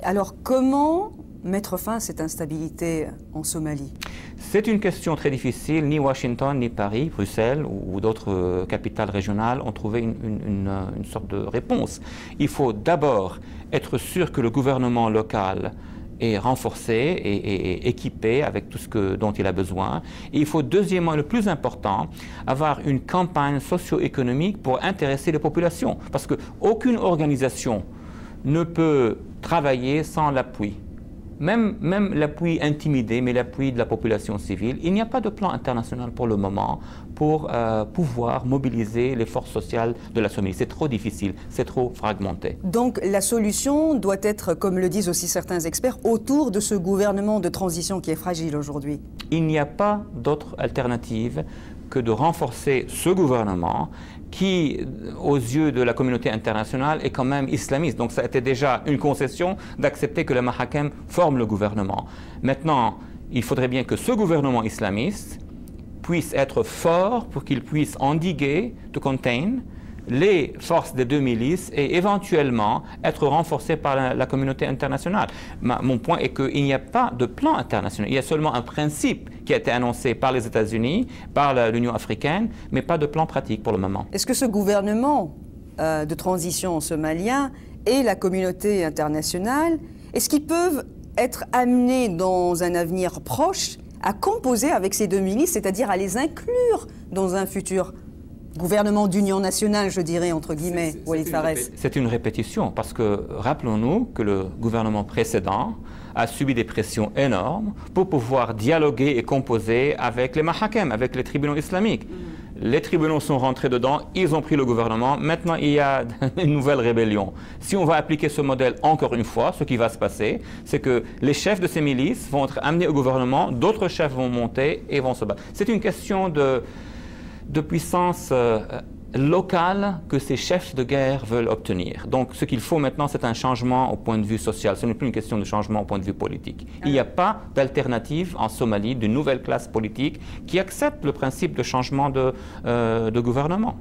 Alors comment mettre fin à cette instabilité en Somalie? C'est une question très difficile. Ni Washington, ni Paris, Bruxelles ou d'autres capitales régionales ont trouvé une sorte de réponse. Il faut d'abord être sûr que le gouvernement local est renforcé et équipé avec tout ce dont il a besoin. Et il faut deuxièmement, le plus important, avoir une campagne socio-économique pour intéresser les populations. Parce qu'aucune organisation ne peut travailler sans l'appui. Même l'appui intimidé, mais l'appui de la population civile. Il n'y a pas de plan international pour le moment pour pouvoir mobiliser les forces sociales de la Somalie. C'est trop difficile, c'est trop fragmenté. Donc la solution doit être, comme le disent aussi certains experts, autour de ce gouvernement de transition qui est fragile aujourd'hui. Il n'y a pas d'autre alternative que de renforcer ce gouvernement qui, aux yeux de la communauté internationale, est quand même islamiste. Donc ça a été déjà une concession d'accepter que le Mahakem forme le gouvernement. Maintenant, il faudrait bien que ce gouvernement islamiste puisse être fort pour qu'il puisse endiguer, to contain, les forces des deux milices et éventuellement être renforcé par la communauté internationale. Mon point est qu'il n'y a pas de plan international. Il y a seulement un principe qui a été annoncé par les États-Unis, par l'Union africaine, mais pas de plan pratique pour le moment. Est-ce que ce gouvernement de transition somalien et la communauté internationale, est-ce qu'ils peuvent être amenés dans un avenir proche à composer avec ces deux milices, c'est-à-dire à les inclure dans un futur gouvernement d'union nationale, je dirais, entre guillemets, Walid Farès? C'est une répétition, parce que rappelons-nous que le gouvernement précédent a subi des pressions énormes pour pouvoir dialoguer et composer avec les Mahakem, avec les tribunaux islamiques. Les tribunaux sont rentrés dedans, ils ont pris le gouvernement, maintenant il y a une nouvelle rébellion. Si on va appliquer ce modèle encore une fois, ce qui va se passer, c'est que les chefs de ces milices vont être amenés au gouvernement, d'autres chefs vont monter et vont se battre. C'est une question de puissance locale que ces chefs de guerre veulent obtenir. Donc ce qu'il faut maintenant, c'est un changement au point de vue social. Ce n'est plus une question de changement au point de vue politique. Il n'y a pas d'alternative en Somalie d'une nouvelle classe politique qui accepte le principe de changement de gouvernement.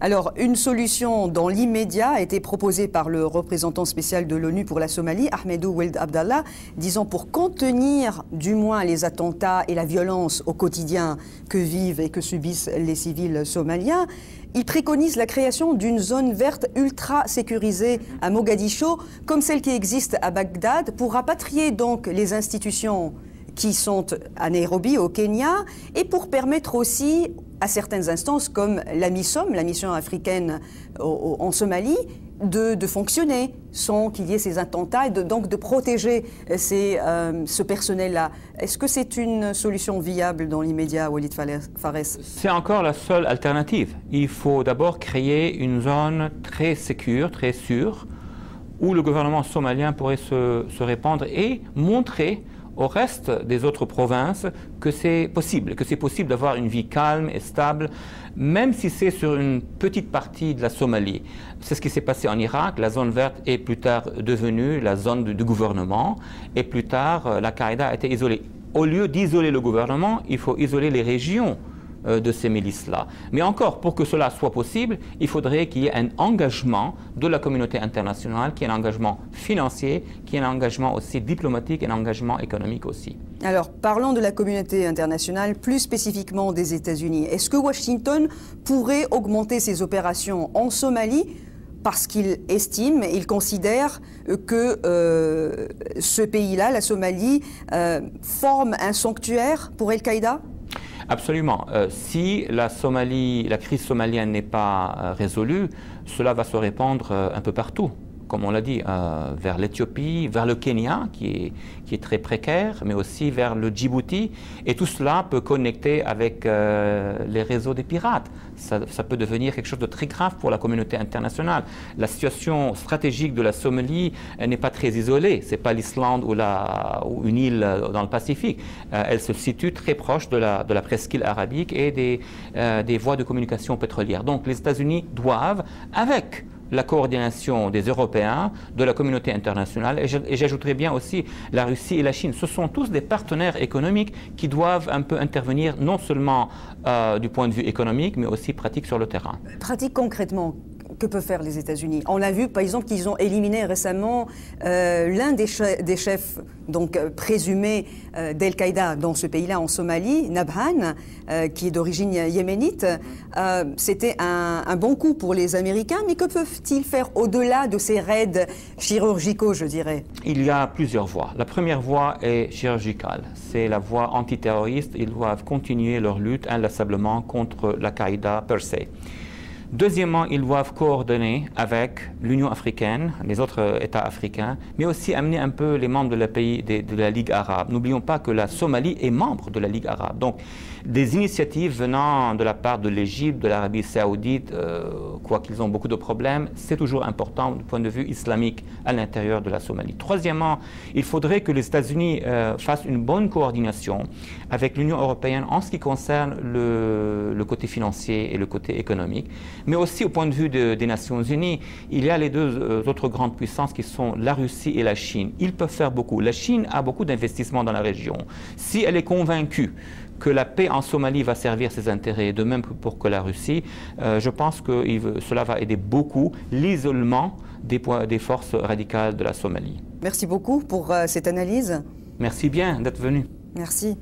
Alors, une solution dans l'immédiat a été proposée par le représentant spécial de l'ONU pour la Somalie, Ahmedou Ould Abdallah, disant pour contenir du moins les attentats et la violence au quotidien que vivent et que subissent les civils somaliens, il préconise la création d'une zone verte ultra sécurisée à Mogadiscio, comme celle qui existe à Bagdad, pour rapatrier donc les institutions qui sont à Nairobi, au Kenya, et pour permettre aussi à certaines instances comme la MISOM, la mission africaine en Somalie, de fonctionner sans qu'il y ait ces attentats et donc de protéger ce personnel-là. Est-ce que c'est une solution viable dans l'immédiat, Walid Farès? C'est encore la seule alternative. Il faut d'abord créer une zone très sécure, très sûre, où le gouvernement somalien pourrait se répandre et montrer au reste des autres provinces que c'est possible d'avoir une vie calme et stable, même si c'est sur une petite partie de la Somalie. C'est ce qui s'est passé en Irak. La zone verte est plus tard devenue la zone du gouvernement, et plus tard, l'Al-Qaïda a été isolée. Au lieu d'isoler le gouvernement, il faut isoler les régions de ces milices-là. Mais encore, pour que cela soit possible, il faudrait qu'il y ait un engagement de la communauté internationale, qui est un engagement financier, qui est un engagement aussi diplomatique et un engagement économique aussi. Alors, parlons de la communauté internationale, plus spécifiquement des États-Unis. Est-ce que Washington pourrait augmenter ses opérations en Somalie parce qu'il estime, il considère que ce pays-là, la Somalie, forme un sanctuaire pour Al-Qaïda? Absolument. Si la crise somalienne n'est pas résolue, cela va se répandre un peu partout. Comme on l'a dit, vers l'Éthiopie, vers le Kenya, qui est très précaire, mais aussi vers le Djibouti. Et tout cela peut connecter avec les réseaux des pirates. Ça peut devenir quelque chose de très grave pour la communauté internationale. La situation stratégique de la Somalie n'est pas très isolée. Ce n'est pas l'Islande ou une île dans le Pacifique. Elle se situe très proche de la presqu'île arabique et des voies de communication pétrolières. Donc les États-Unis doivent, avec la coordination des Européens, de la communauté internationale, et j'ajouterais bien aussi la Russie et la Chine. Ce sont tous des partenaires économiques qui doivent un peu intervenir, non seulement du point de vue économique, mais aussi pratique sur le terrain. Pratique concrètement, que peuvent faire les États-Unis? On a vu, par exemple, qu'ils ont éliminé récemment l'un des chefs donc, présumés d'Al-Qaïda dans ce pays-là, en Somalie, Nabhan, qui est d'origine yéménite. C'était un bon coup pour les Américains, mais que peuvent-ils faire au-delà de ces raids chirurgicaux, je dirais? Il y a plusieurs voies. La première voie est chirurgicale. C'est la voie antiterroriste. Ils doivent continuer leur lutte inlassablement contre l'Al-Qaïda per se. Deuxièmement, ils doivent coordonner avec l'Union africaine, les autres États africains, mais aussi amener un peu les membres de la Ligue arabe. N'oublions pas que la Somalie est membre de la Ligue arabe. Donc, des initiatives venant de la part de l'Égypte, de l'Arabie saoudite, quoiqu'ils ont beaucoup de problèmes, c'est toujours important du point de vue islamique à l'intérieur de la Somalie. Troisièmement, il faudrait que les États-Unis fassent une bonne coordination avec l'Union européenne en ce qui concerne le côté financier et le côté économique. Mais aussi au point de vue des Nations Unies, il y a les deux autres grandes puissances qui sont la Russie et la Chine. Ils peuvent faire beaucoup. La Chine a beaucoup d'investissements dans la région. Si elle est convaincue que la paix en Somalie va servir ses intérêts, de même pour que la Russie, je pense que cela va aider beaucoup l'isolement des forces radicales de la Somalie. Merci beaucoup pour cette analyse. Merci bien d'être venu. Merci.